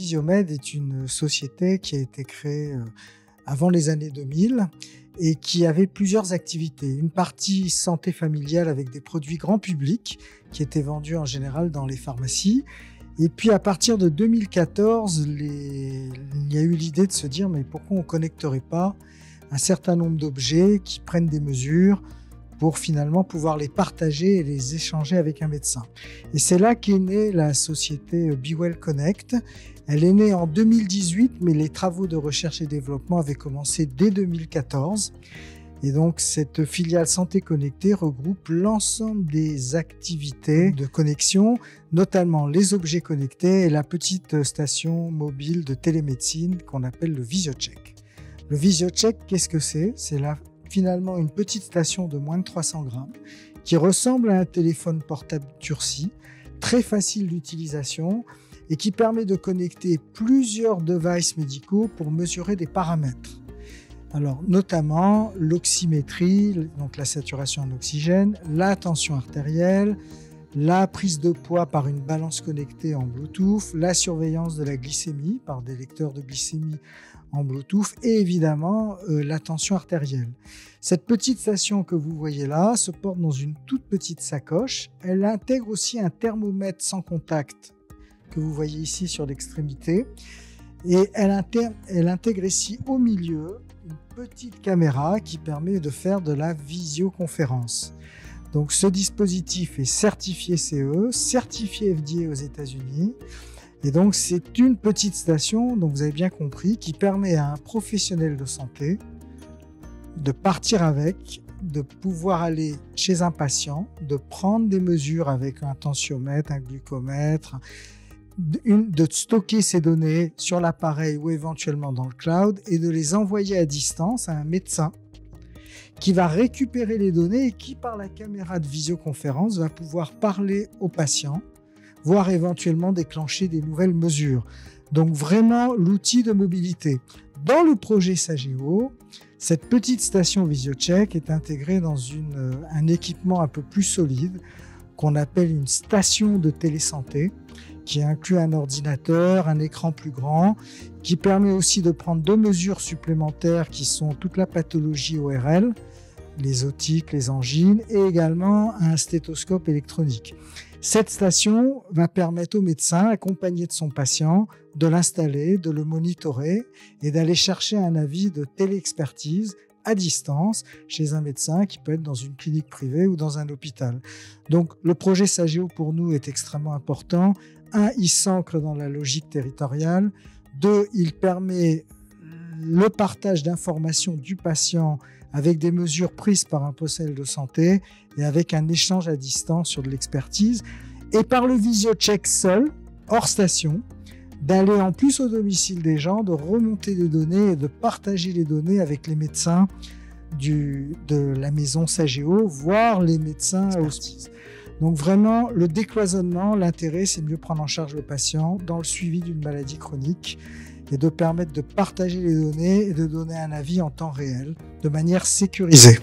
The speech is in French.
Visiomed est une société qui a été créée avant les années 2000 et qui avait plusieurs activités. Une partie santé familiale avec des produits grand public qui étaient vendus en général dans les pharmacies. Et puis à partir de 2014, il y a eu l'idée de se dire mais pourquoi on ne connecterait pas un certain nombre d'objets qui prennent des mesures pour finalement pouvoir les partager et les échanger avec un médecin. Et c'est là qu'est née la société BeWell Connect. Elle est née en 2018, mais les travaux de recherche et développement avaient commencé dès 2014. Et donc, cette filiale Santé Connectée regroupe l'ensemble des activités de connexion, notamment les objets connectés et la petite station mobile de télémédecine qu'on appelle le VisioCheck. Le VisioCheck, qu'est-ce que c'est ? C'est finalement une petite station de moins de 300 grammes qui ressemble à un téléphone portable durci, très facile d'utilisation et qui permet de connecter plusieurs devices médicaux pour mesurer des paramètres. Alors, notamment l'oxymétrie, donc la saturation en oxygène, la tension artérielle, la prise de poids par une balance connectée en Bluetooth, la surveillance de la glycémie par des lecteurs de glycémie en Bluetooth et évidemment la tension artérielle. Cette petite station que vous voyez là se porte dans une toute petite sacoche. Elle intègre aussi un thermomètre sans contact que vous voyez ici sur l'extrémité. Et elle intègre ici au milieu une petite caméra qui permet de faire de la visioconférence. Donc ce dispositif est certifié CE, certifié FDA aux États-Unis. Et donc c'est une petite station, donc vous avez bien compris, qui permet à un professionnel de santé de partir avec, de pouvoir aller chez un patient, de prendre des mesures avec un tensiomètre, un glucomètre, de stocker ces données sur l'appareil ou éventuellement dans le cloud et de les envoyer à distance à un médecin qui va récupérer les données et qui, par la caméra de visioconférence, va pouvoir parler au patient, voire éventuellement déclencher des nouvelles mesures. Donc vraiment l'outil de mobilité. Dans le projet Sageo, cette petite station VisioCheck est intégrée dans un équipement un peu plus solide qu'on appelle une station de télésanté qui inclut un ordinateur, un écran plus grand, qui permet aussi de prendre 2 mesures supplémentaires qui sont toute la pathologie ORL, les otiques, les angines, et également un stéthoscope électronique. Cette station va permettre au médecin, accompagné de son patient, de l'installer, de le monitorer et d'aller chercher un avis de téléexpertise à distance chez un médecin qui peut être dans une clinique privée ou dans un hôpital. Donc le projet Sageo pour nous est extrêmement important. 1, il s'ancre dans la logique territoriale. 2, il permet le partage d'informations du patient avec des mesures prises par un professionnel de santé et avec un échange à distance sur de l'expertise. Et par le VisioCheck seul, hors station, d'aller en plus au domicile des gens, de remonter les données et de partager les données avec les médecins de la maison Sageo, voire les médecins hospices. Donc vraiment, le décloisonnement, l'intérêt, c'est de mieux prendre en charge le patient dans le suivi d'une maladie chronique et de permettre de partager les données et de donner un avis en temps réel, de manière sécurisée.